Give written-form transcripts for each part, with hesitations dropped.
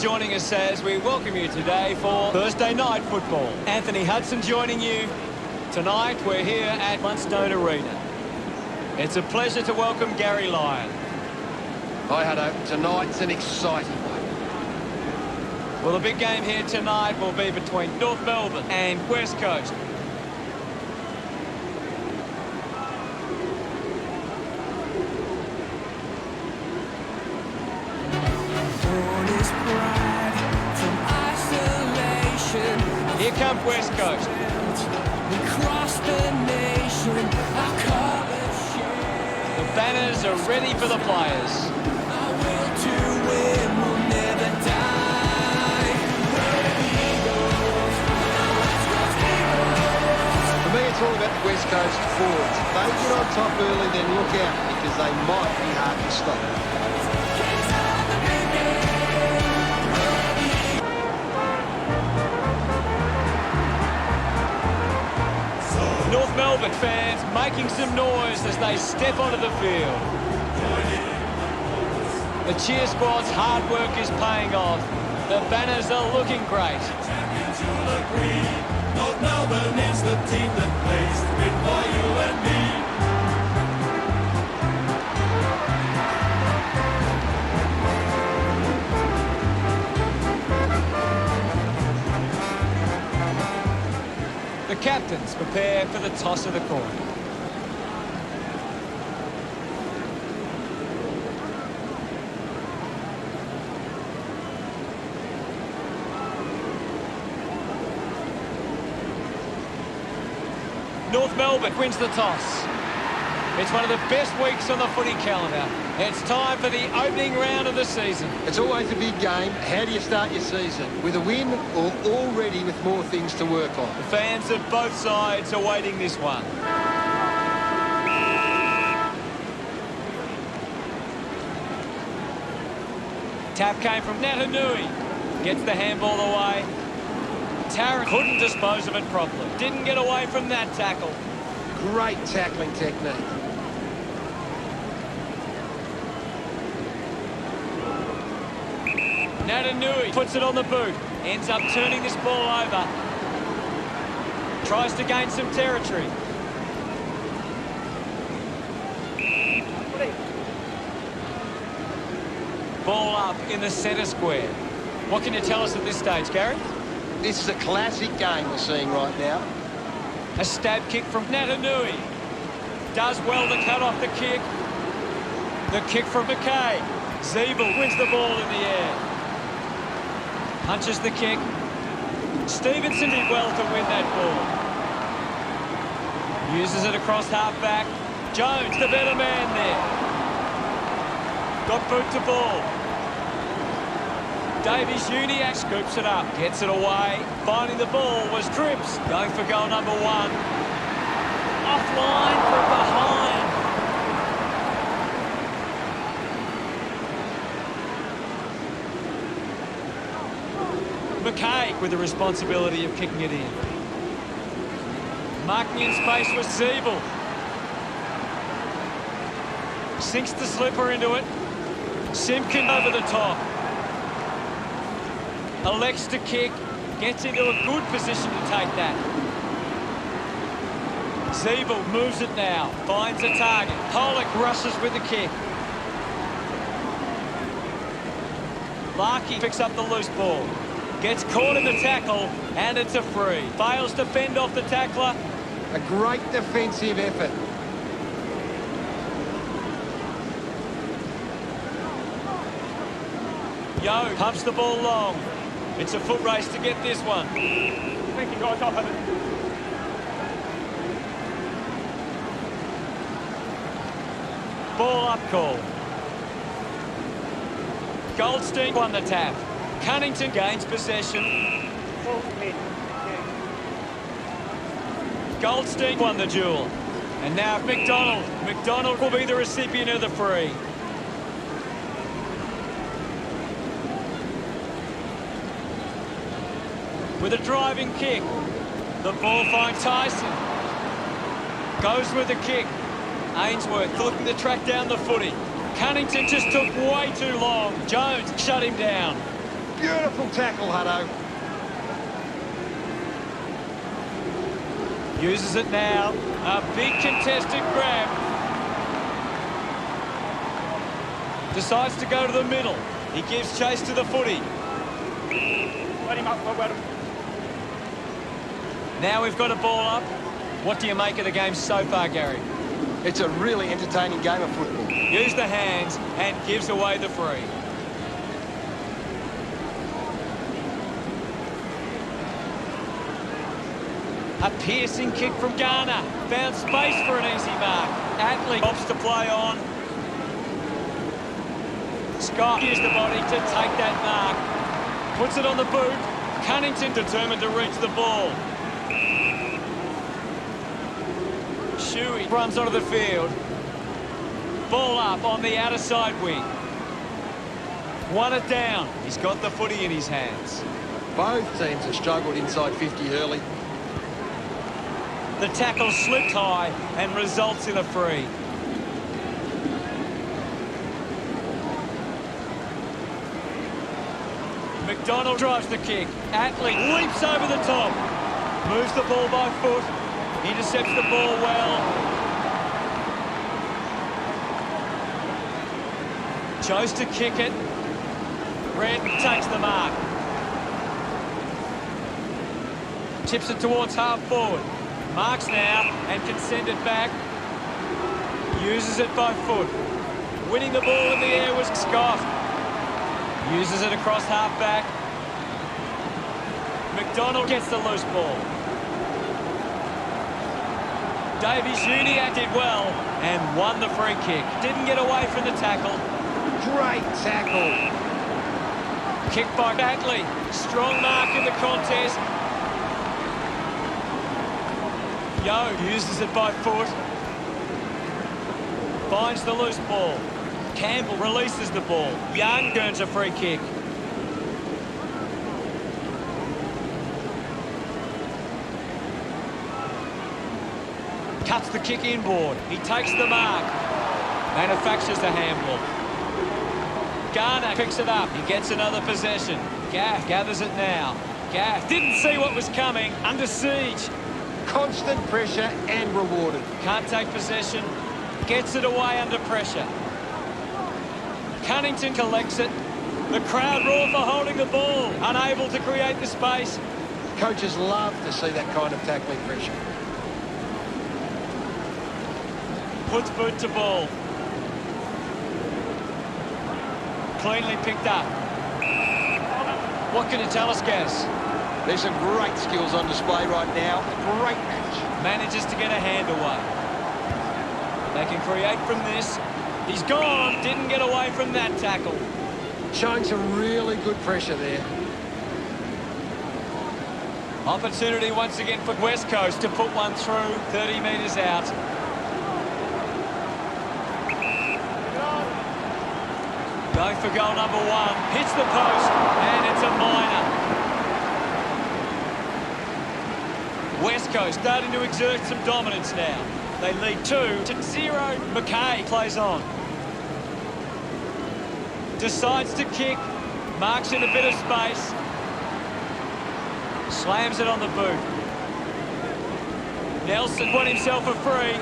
joining us as we welcome you today for Thursday night football. Anthony Hudson joining you. Tonight we're here at Munstone Arena. It's a pleasure to welcome Gary Lyon. Hi, Hutto. Tonight's an exciting one. Well, the big game here tonight will be between North Melbourne and West Coast. Here comes West Coast. The banners are ready for the players. For me, it's all about the West Coast forwards. If they get on top early, then look out, because they might be hard to stop. North Melbourne fans making some noise as they step onto the field. The cheer squad's hard work is paying off. The banners are looking great. North Melbourne is the team that plays to win for you and me. The captains prepare for the toss of the coin. North Melbourne wins the toss. It's one of the best weeks on the footy calendar. It's time for the opening round of the season. It's always a big game. How do you start your season? With a win or already with more things to work on? The fans of both sides are waiting this one. Tap came from Natanui. Gets the handball away. Tarrant couldn't dispose of it properly. Didn't get away from that tackle. Great tackling technique. Natanui puts it on the boot. Ends up turning this ball over. Tries to gain some territory. Ball up in the centre square. What can you tell us at this stage, Gary? This is a classic game we're seeing right now. A stab kick from Natanui. Does well to cut off the kick. The kick from McKay. Zeeble wins the ball in the air. Punches the kick. Stevenson did well to win that ball. Uses it across half-back. Jones, the better man there. Got boot to ball. Davies Uniacke scoops it up. Gets it away. Finding the ball was Cripps. Going for goal number one. Offline from behind. McKay with the responsibility of kicking it in. Marking in space was Zeeble. Sinks the slipper into it. Simpkin over the top. Elects to kick. Gets into a good position to take that. Zeeble moves it now. Finds a target. Pollock rushes with the kick. Larkey picks up the loose ball. Gets caught in the tackle, and it's a free. Fails to fend off the tackler. A great defensive effort. Yo pumps the ball long. It's a foot race to get this one. Thank you, guys. I'll have it. Ball up call. Goldstein won the tap. Cunnington gains possession. Goldstein won the duel. And now McDonald. McDonald will be the recipient of the free. With a driving kick. The ball finds Tyson. Goes with the kick. Ainsworth looking to track down the footy. Cunnington just took way too long. Jones shut him down. Beautiful tackle, Hutto. Uses it now. A big contested grab. Decides to go to the middle. He gives chase to the footy. Let him up, let him. Now we've got a ball up. What do you make of the game so far, Gary? It's a really entertaining game of football. Use the hands and gives away the free. A piercing kick from Garner. Found space for an easy mark. Atley opts to play on. Scott used the body to take that mark. Puts it on the boot. Cunnington determined to reach the ball. Shuey runs onto the field. Ball up on the outer side wing. Won it down. He's got the footy in his hands. Both teams have struggled inside 50 early. The tackle slipped high and results in a free. McDonald drives the kick. Atley leaps over the top. Moves the ball by foot. Intercepts the ball well. Chose to kick it. Red takes the mark. Tips it towards half forward. Marks now and can send it back. Uses it by foot. Winning the ball in the air was Scott. Uses it across half back. McDonald gets the loose ball. Davies Junior did well and won the free kick. Didn't get away from the tackle. Great tackle. Kick by Atley. Strong mark in the contest. Yo uses it by foot. Finds the loose ball. Campbell releases the ball. Young earns a free kick. Cuts the kick inboard. He takes the mark. Manufactures the handball. Garner picks it up. He gets another possession. Gaff gathers it now. Gaff didn't see what was coming. Under siege. Constant pressure and rewarded. Can't take possession. Gets it away under pressure. Cunnington collects it. The crowd roar for holding the ball. Unable to create the space. Coaches love to see that kind of tackling pressure. Puts boot to ball. Cleanly picked up. What can you tell us, Gaz? There's some great skills on display right now. A great match. Manages to get a hand away. They can create from this. He's gone. Didn't get away from that tackle. Showing some really good pressure there. Opportunity once again for West Coast to put one through. 30 metres out. Going for goal number one. Hits the post. And it's a minor. West Coast starting to exert some dominance now. They lead 2-0. McKay plays on. Decides to kick. Marks in a bit of space. Slams it on the boot. Nelson won himself a free.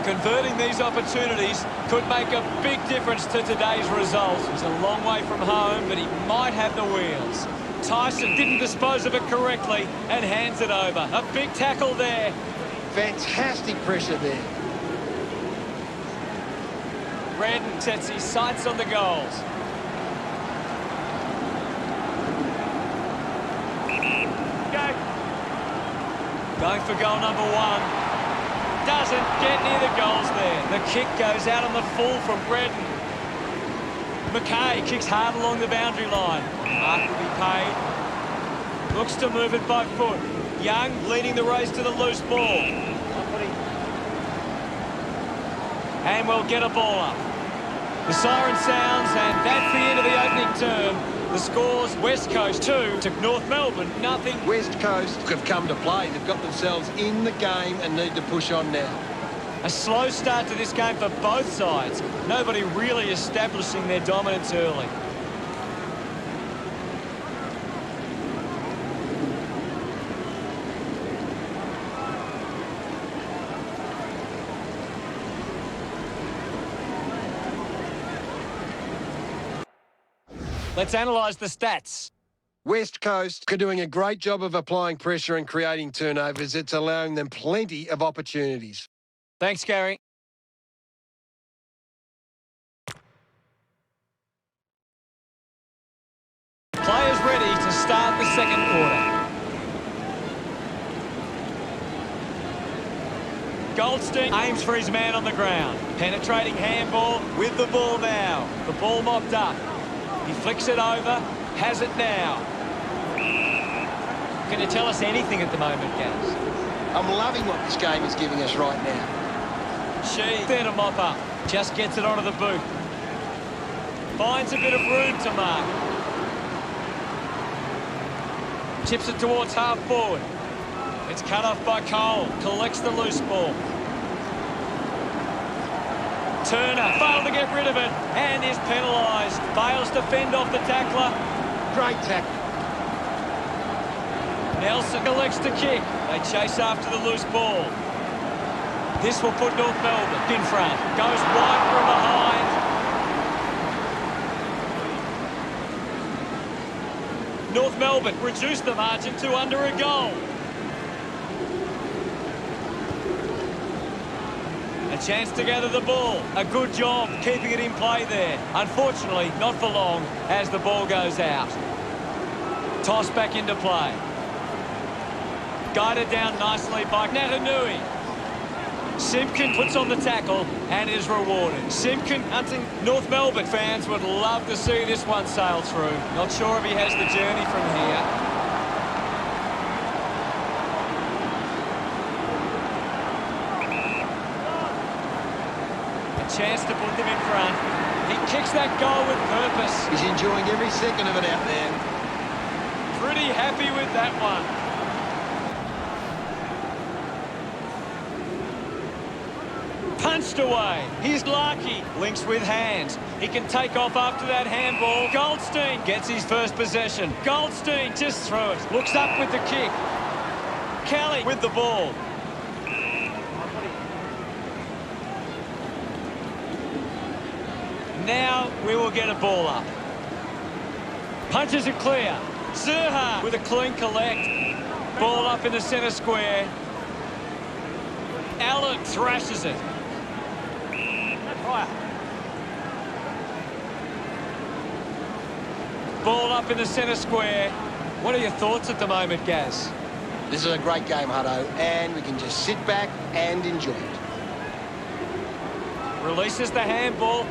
Converting these opportunities could make a big difference to today's result. He's a long way from home, but he might have the wheels. Tyson didn't dispose of it correctly and hands it over. A big tackle there. Fantastic pressure there. Redden sets his sights on the goals. Go. Going for goal number one. Doesn't get near the goals there. The kick goes out on the full from Redden. McKay kicks hard along the boundary line. Mark will be paid. Looks to move it by foot. Young leading the race to the loose ball. And we'll get a ball up. The siren sounds, and that's the end of the opening term. The score's West Coast 2 to North Melbourne, nothing. West Coast have come to play. They've got themselves in the game and need to push on now. A slow start to this game for both sides. Nobody really establishing their dominance early. Let's analyse the stats. West Coast are doing a great job of applying pressure and creating turnovers. It's allowing them plenty of opportunities. Thanks, Gary. Players ready to start the second quarter. Goldstein aims for his man on the ground. Penetrating handball with the ball now. The ball mopped up. He flicks it over. Has it now. Can you tell us anything at the moment, Gaz? I'm loving what this game is giving us right now. She there to mop up. Just gets it onto the boot. Finds a bit of room to mark. Chips it towards half forward. It's cut off by Cole. Collects the loose ball. Turner failed to get rid of it and is penalised. Fails to fend off the tackler. Great tackle. Nelson elects to kick. They chase after the loose ball. This will put North Melbourne in front. Goes wide from behind. North Melbourne reduced the margin to under a goal. A chance to gather the ball. A good job keeping it in play there. Unfortunately, not for long as the ball goes out. Toss back into play. Guided down nicely by Natanui. Simpkin puts on the tackle and is rewarded. Simpkin hunting. North Melbourne fans would love to see this one sail through. Not sure if he has the journey from here. A chance to put them in front. He kicks that goal with purpose. He's enjoying every second of it out there. Pretty happy with that one. Punched away. Here's Larkey. Links with hands. He can take off after that handball. Goldstein gets his first possession. Goldstein just through it. Looks up with the kick. Kelly with the ball. Now we will get a ball up. Punches it clear. Zerha with a clean collect. Ball up in the centre square. Allen thrashes it. Ball up in the centre square. What are your thoughts at the moment, Gaz? This is a great game, Hutto, and we can just sit back and enjoy it. Releases the handball.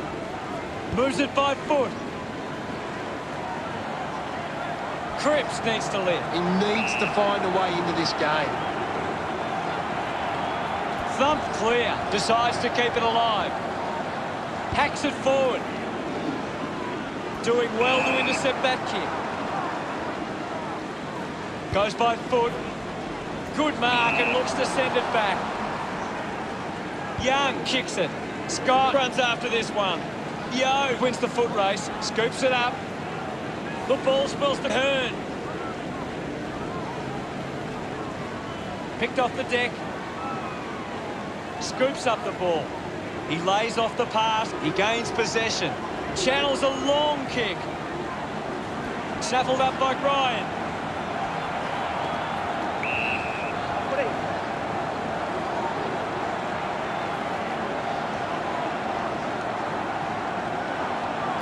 Moves it by foot. Cripps needs to lift. He needs to find a way into this game. Thump clear. Decides to keep it alive. Hacks it forward. Doing well to intercept that kick. Goes by foot. Good mark and looks to send it back. Young kicks it. Scott runs after this one. Yo wins the foot race. Scoops it up. The ball spills to Hearn. Picked off the deck. Scoops up the ball. He lays off the pass. He gains possession. Channels a long kick. Shuffled up by Ryan.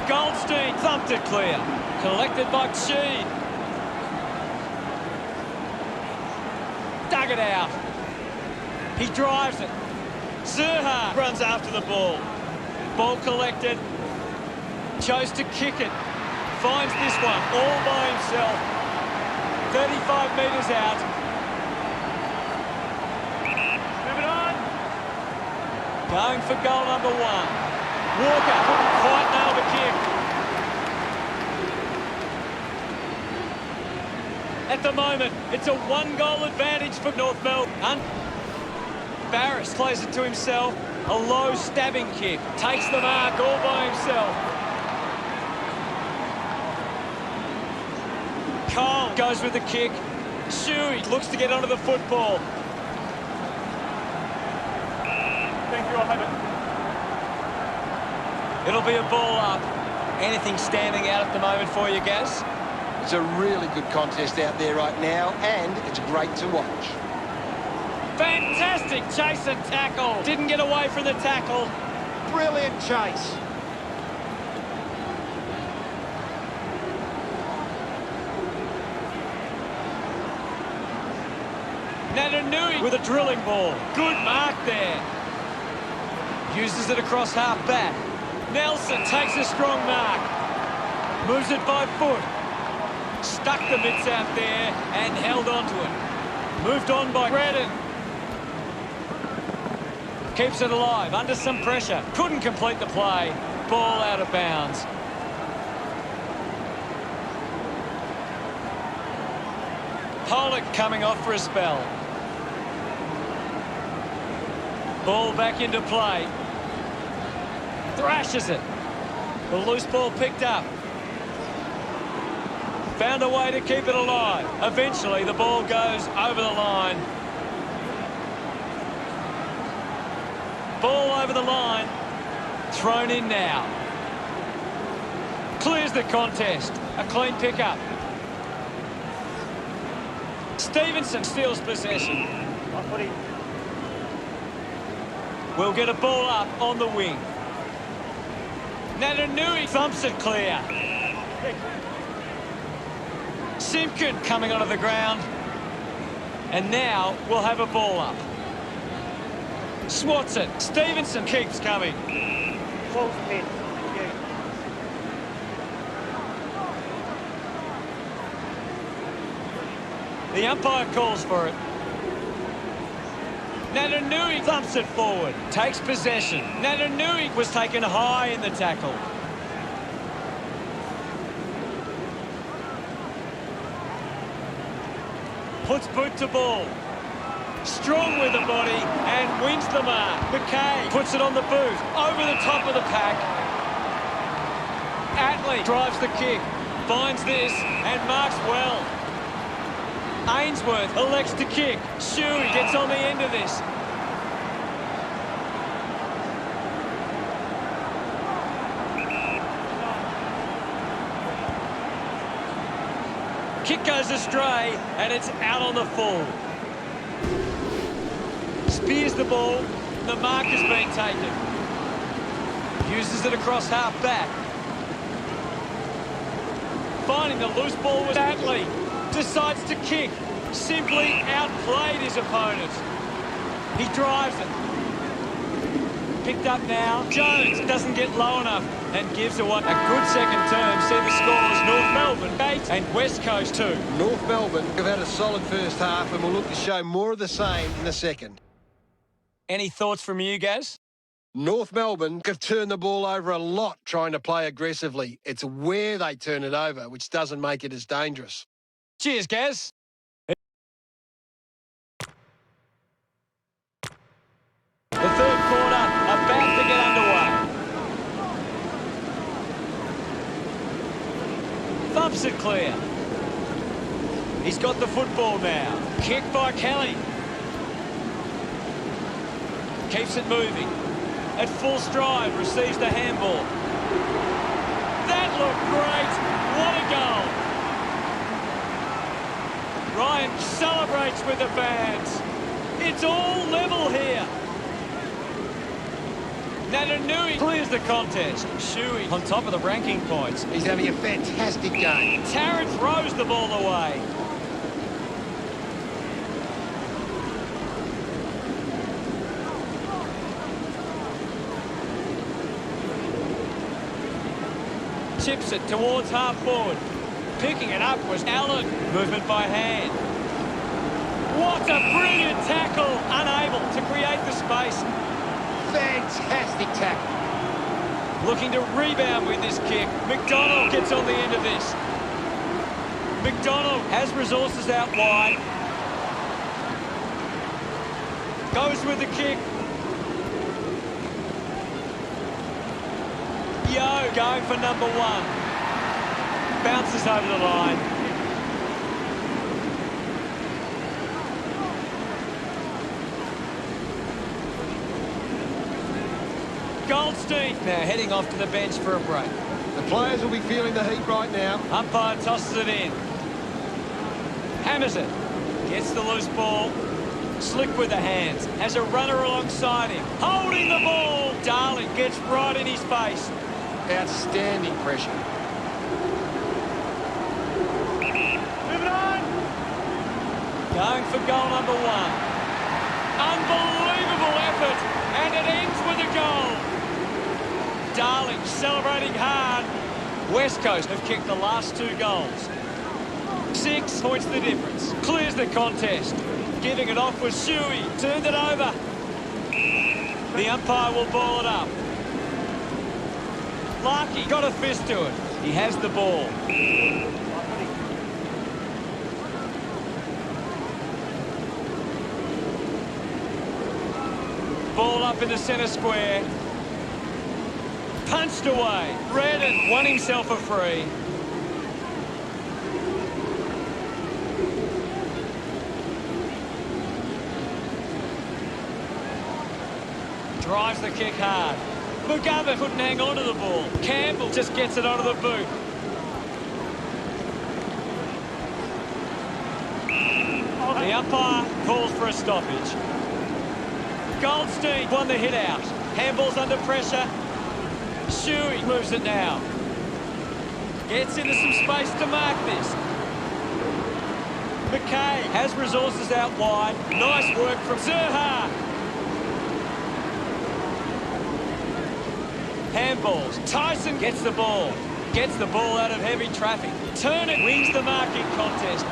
Goldstein thumped it clear. Collected by Sheed. Dug it out. He drives it. Zerha runs after the ball. Ball collected. Chose to kick it. Finds this one all by himself. 35 metres out. Moving on. Going for goal number one. Walker couldn't quite nail the kick. At the moment, it's a one-goal advantage for North Melbourne. Barris plays it to himself. A low stabbing kick. Takes the mark all by himself. Cole goes with the kick. Shuey looks to get onto the football. Thank you, I'll have it. It'll be a ball up. Anything standing out at the moment for you, Gaz? It's a really good contest out there right now, and it's great to watch. Fantastic chase and tackle. Didn't get away from the tackle. Brilliant chase. Natanui with a drilling ball. Good mark there. Uses it across half back. Nelson takes a strong mark. Moves it by foot. Stuck the mitts out there and held on to it. Moved on by Redden. Keeps it alive under some pressure. Couldn't complete the play. Ball out of bounds. Pollock coming off for a spell. Ball back into play. Thrashes it. The loose ball picked up. Found a way to keep it alive. Eventually, the ball goes over the line. Ball over the line. Thrown in now. Clears the contest. A clean pickup. Stevenson steals possession. We'll get a ball up on the wing. Natanui thumps it clear. Simpkin coming onto the ground. And now we'll have a ball up. Swats it. Stevenson keeps coming. The umpire calls for it. Natanui thumps it forward. Takes possession. Natanui was taken high in the tackle. Puts boot to ball. Strong with the body and wins the mark. McKay puts it on the boot. Over the top of the pack. Atley drives the kick. Finds this and marks well. Ainsworth elects to kick. Shuey gets on the end of this. Kick goes astray, and it's out on the full. Spears the ball. The mark has been taken. Uses it across half back. Finding the loose ball was Atley. Decides to kick. Simply outplayed his opponent. He drives it. Picked up now. Jones doesn't get low enough and gives away a good second term. See the scores: North Melbourne 8 and West Coast 2. North Melbourne have had a solid first half and will look to show more of the same in the second. Any thoughts from you, Gaz? North Melbourne have turned the ball over a lot trying to play aggressively. It's where they turn it over, which doesn't make it as dangerous. Cheers, Gaz. The third quarter about to get underway. Thumps it clear. He's got the football now. Kick by Kelly. Keeps it moving. At full stride, receives the handball. That looked great. What a goal. Ryan celebrates with the fans. It's all level here. Natanui clears the contest. Shuey on top of the ranking points. He's having a fantastic game. Tarrant throws the ball away. Chips it towards half forward. Picking it up was Allen. Movement by hand. What a brilliant tackle. Unable to create the space. Fantastic tackle. Looking to rebound with this kick. McDonald gets on the end of this. McDonald has resources out wide. Goes with the kick. Yo going for number one. Bounces over the line. Goldstein now heading off to the bench for a break. The players will be feeling the heat right now. Umpire tosses it in. Hammers it. Gets the loose ball. Slick with the hands. Has a runner alongside him. Holding the ball. Darling gets right in his face. Outstanding pressure. Moving on. Going for goal number 1. Unbelievable effort. And it ends with a goal. Darling celebrating hard. West Coast have kicked the last 2 goals. 6 points the difference. Clears the contest. Giving it off with Shuey. Turned it over. The umpire will ball it up. Larkey got a fist to it. He has the ball. Ball up in the centre square. Punched away. Redden won himself a free. Drives the kick hard. McGovern couldn't hang on to the ball. Campbell just gets it onto the boot. The umpire calls for a stoppage. Goldstein won the hit out. Handball's under pressure. Shuey moves it now. Gets into some space to mark this. McKay has resources out wide. Nice work from Zerha. Handballs. Tyson gets the ball. Gets the ball out of heavy traffic. Turner wins the marking contest.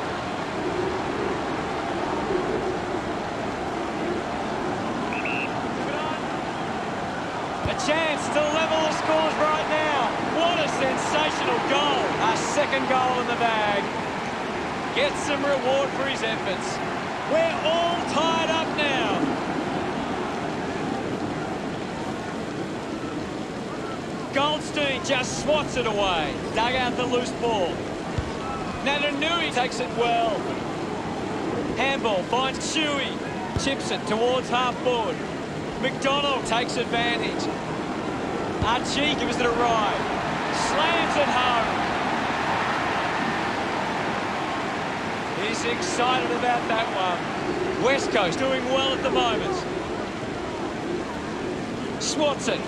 A chance to level the scores right now. What a sensational goal. A second goal in the bag. Gets some reward for his efforts. We're all tied up now. Goldstein just swats it away. Dug out the loose ball. Natanui takes it well. Handball finds Shuey. Chips it towards half forward. McDonald takes advantage. Archie gives it a ride. Slams it home. He's excited about that one. West Coast doing well at the moment. Swats it.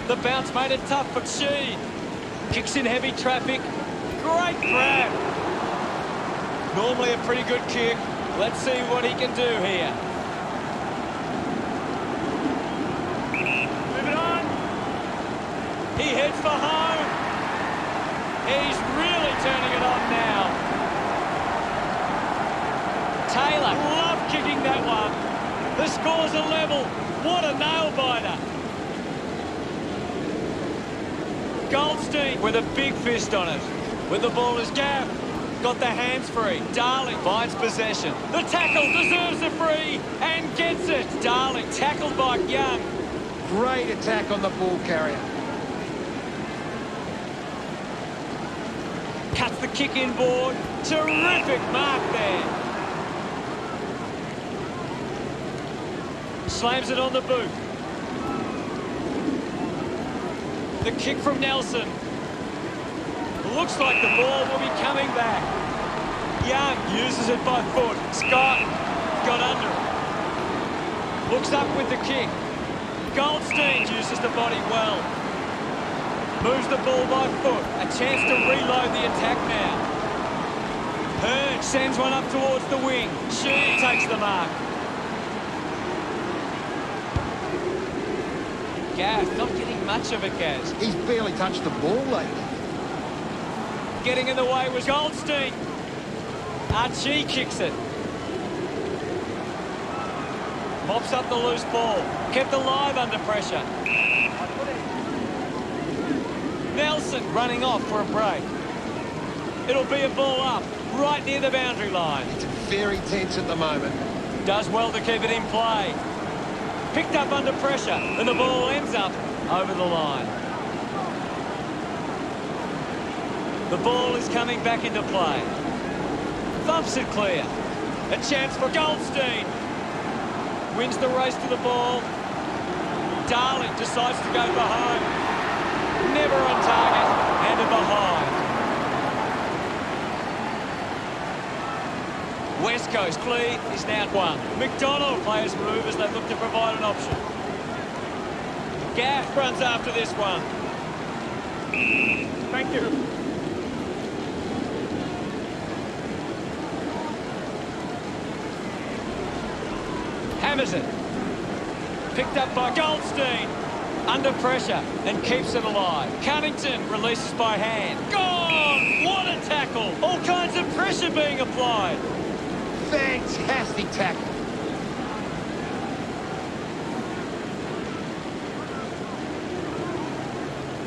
The bounce made it tough for Sheen. Kicks in heavy traffic. Great grab. Normally a pretty good kick. Let's see what he can do here. Moving on. He heads for home. He's really turning it on now. Taylor, love kicking that one. The score's a level. What a nail-biter. Goldstein with a big fist on it. When the ball is gapped, got the hands free. Darling finds possession. The tackle deserves a free and gets it. Darling tackled by Young. Great attack on the ball carrier. Cuts the kick inboard. Terrific mark there. Slams it on the boot. The kick from Nelson. Looks like the ball will be coming back. Young uses it by foot. Scott got under it. Looks up with the kick. Goldstein uses the body well. Moves the ball by foot. A chance to reload the attack now. Hearn sends one up towards the wing. She takes the mark. Gaff not getting much of it, Gaz. He's barely touched the ball lately. Getting in the way was Goldstein. Archie kicks it. Mops up the loose ball. Kept alive under pressure. Nelson running off for a break. It'll be a ball up, right near the boundary line. It's very tense at the moment. Does well to keep it in play. Picked up under pressure, and the ball ends up over the line. The ball is coming back into play. Thumps it clear. A chance for Goldstein. Wins the race to the ball. Darling decides to go for home. Never on target. Handed behind. West Coast lead is now 1. McDonald players move as they look to provide an option. Gaff runs after this one. Thank you. Hammers it. Picked up by Goldstein. Under pressure and keeps it alive. Cunnington releases by hand. Gone! What a tackle! All kinds of pressure being applied. Fantastic tackle.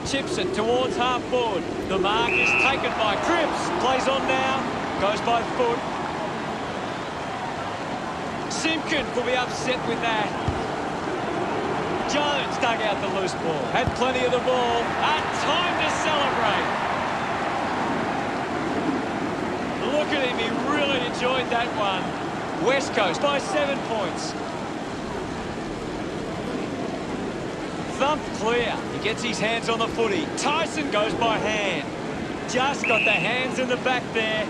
Chips it towards half forward. The mark is taken by Cripps. Plays on now. Goes by foot. Simpkin will be upset with that. Jones dug out the loose ball. Had plenty of the ball. Time to celebrate. Look at him. He really enjoyed that one. West Coast by 7 points. Thumped clear. He gets his hands on the footy. Tyson goes by hand. Just got the hands in the back there.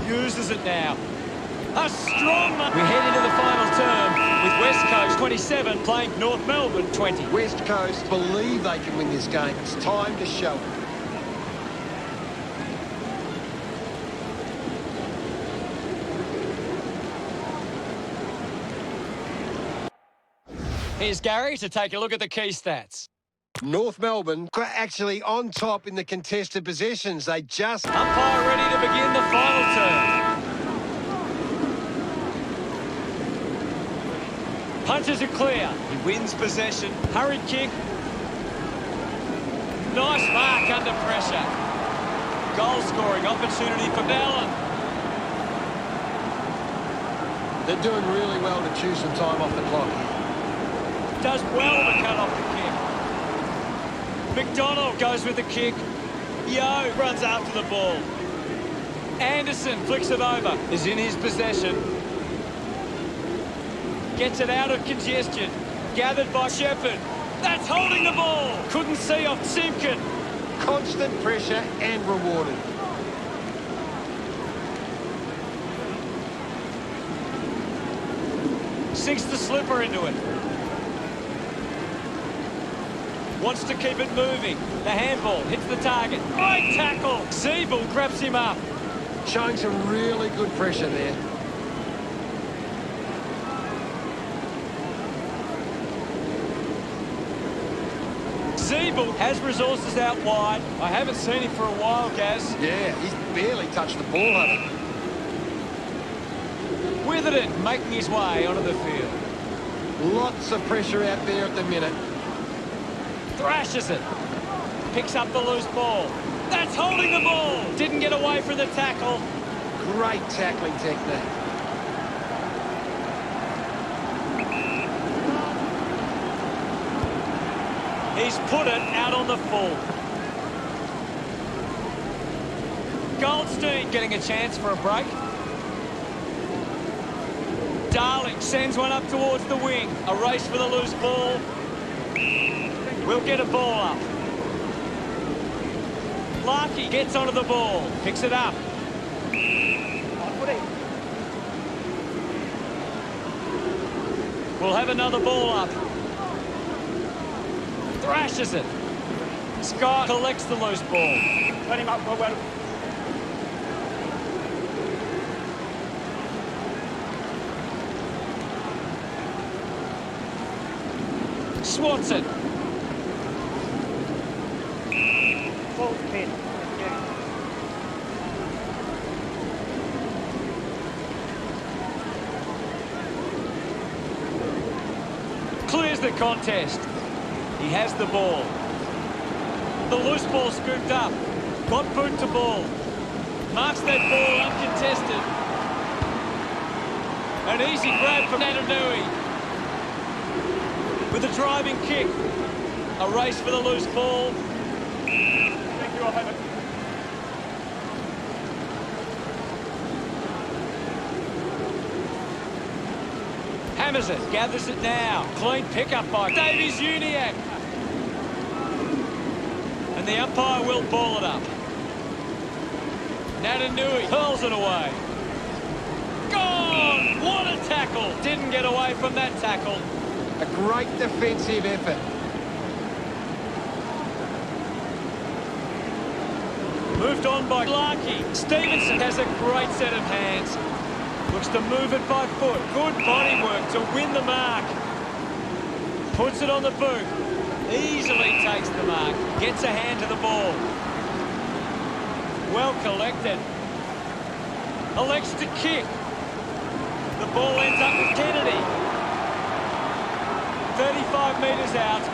Uses it now. A strong... We head into the final term with West Coast 27 playing North Melbourne 20. West Coast believe they can win this game. It's time to show it. Here's Gary to take a look at the key stats. North Melbourne are actually on top in the contested possessions. They just... Umpire ready to begin the final term. Punches it clear. He wins possession. Hurried kick. Nice mark under pressure. Goal scoring opportunity for Melbourne. They're doing really well to choose some time off the clock here. Does well to cut off the kick. McDonald goes with the kick. Yo runs after the ball. Anderson flicks it over. Is in his possession. Gets it out of congestion. Gathered by Shepherd. That's holding the ball. Couldn't see off Simpkin. Constant pressure and rewarded. Sinks the slipper into it. Wants to keep it moving. The handball hits the target. Great tackle. Zeeble grabs him up. Showing some really good pressure there. Zeeble has resources out wide. I haven't seen him for a while, Gaz. Yeah, he's barely touched the ball, Hunter. Witherden making his way onto the field. Lots of pressure out there at the minute. Thrashes it. Picks up the loose ball. That's holding the ball. Didn't get away from the tackle. Great tackling technique. He's put it out on the full. Goldstein getting a chance for a break. Darling sends one up towards the wing. A race for the loose ball. We'll get a ball up. Larkey gets onto the ball. Picks it up. We'll have another ball up. Thrashes it. Scott collects the loose ball. Let him up, well. Swats it. Full pin. Clears the contest. He has the ball. The loose ball scooped up. Got boot to ball. Marks that ball uncontested. An easy grab from Natanui. With a driving kick. A race for the loose ball. Thank you, I'll have it. hammers it, gathers it now. Clean pickup by Davies Uniacke. And the umpire will ball it up. Natanui hurls it away. Gone! What a tackle! Didn't get away from that tackle. A great defensive effort. Moved on by Larkey. Stevenson has a great set of hands. Looks to move it by foot. Good body work to win the mark. Puts it on the boot. Easily takes the mark. Gets a hand to the ball. Well collected. Elects to kick. The ball ends up with Kennedy. 35 metres out.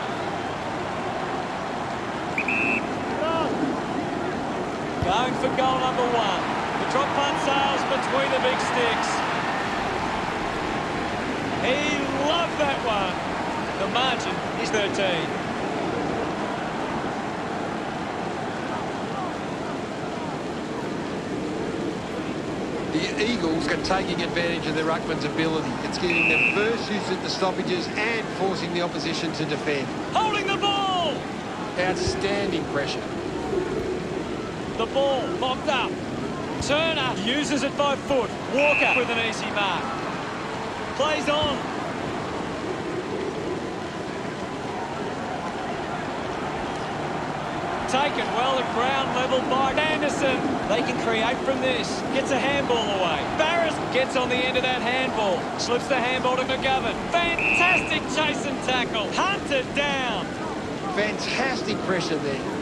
Going for goal number 1. The drop punt sails between the big sticks. He loved that one. The margin is 13. The Eagles are taking advantage of their ruckman's ability. It's giving them first use at the stoppages and forcing the opposition to defend. Holding the ball! Outstanding pressure. The ball mocked up. Turner uses it by foot. Walker with an easy mark. Plays on. Taken well at ground level by Anderson. They can create from this. Gets a handball away. Barris gets on the end of that handball. Slips the handball to McGovern. Fantastic chase and tackle. Hunted down. Fantastic pressure there.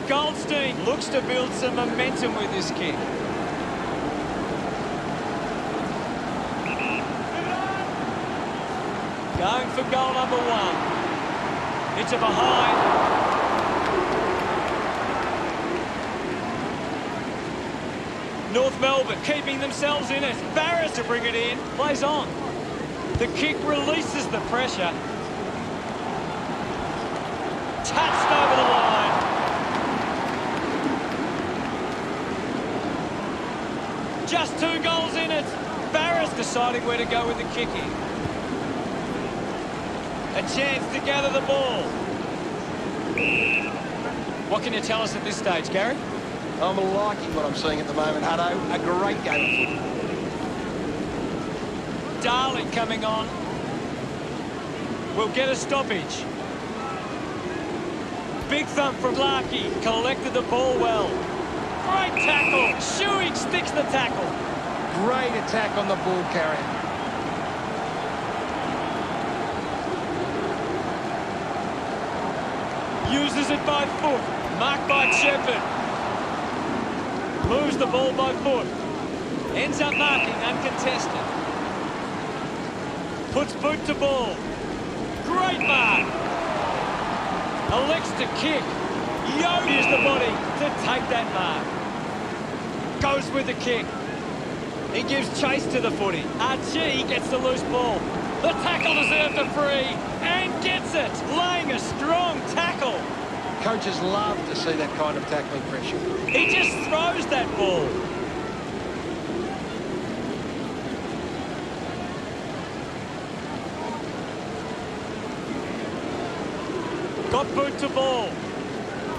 Goldstein looks to build some momentum with this kick. Going for goal number 1. Into behind. North Melbourne keeping themselves in it. Barris to bring it in. Plays on. The kick releases the pressure. Touched over the line. Just 2 goals in it. Barris deciding where to go with the kicking. A chance to gather the ball. What can you tell us at this stage, Gary? I'm liking what I'm seeing at the moment, Hutto. A great game of football. Darling coming on. We'll get a stoppage. Big thump from Larkey. Collected the ball well. Great tackle. Shuey sticks the tackle. Great attack on the ball carrier. Uses it by foot. Marked by Shepherd. Moves the ball by foot. Ends up marking uncontested. Puts boot to ball. Great mark. Elects to kick. Yogi's the body to take that mark. Goes with the kick. He gives chase to the footy. Archie gets the loose ball. The tackle deserved a free and gets it. Laying a strong tackle. Coaches love to see that kind of tackling pressure. He just throws that ball. Got boot to ball.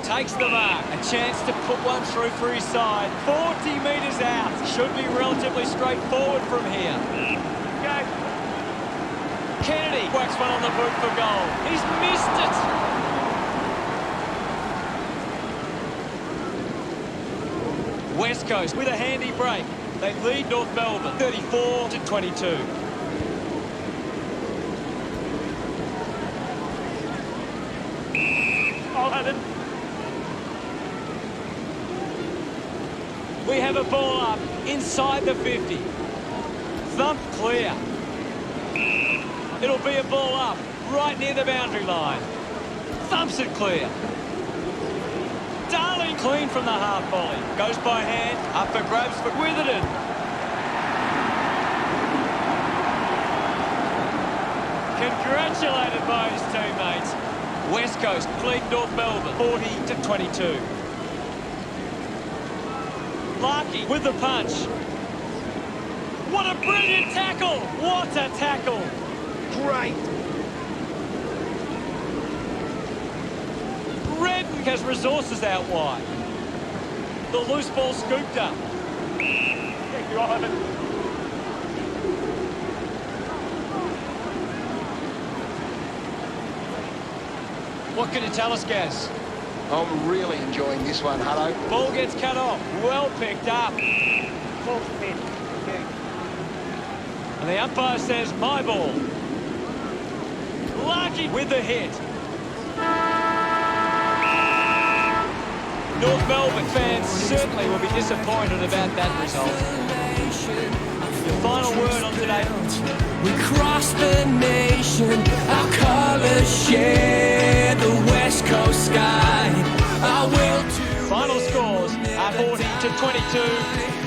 Takes the mark. A chance to put one through for his side. 40 metres out. Should be relatively straightforward from here. Go. Kennedy whacks one on the boot for goal. He's missed it. West Coast with a handy break. They lead North Melbourne 34-22. I'll have it. We have a ball up inside the 50. Thump clear. It'll be a ball up right near the boundary line. Thumps it clear. Darling clean from the half volley. Goes by hand. Up for grabs for Witherden. Congratulated by his teammates. West Coast lead North Melbourne 40-22. Larkey with the punch. What a brilliant tackle! What a tackle! Great. Redden has resources out wide. The loose ball scooped up. Thank you, Ivan. What can you tell us, Gaz? I'm really enjoying this one, Hutto. Ball gets cut off. Well picked up. False pin. Okay. And the umpire says, my ball. Larky with the hit. North Melbourne fans certainly will be disappointed about that result. Your final word on today. We cross the nation, our colours share the West Coast sky. Our will to Final scores are 40 to 22.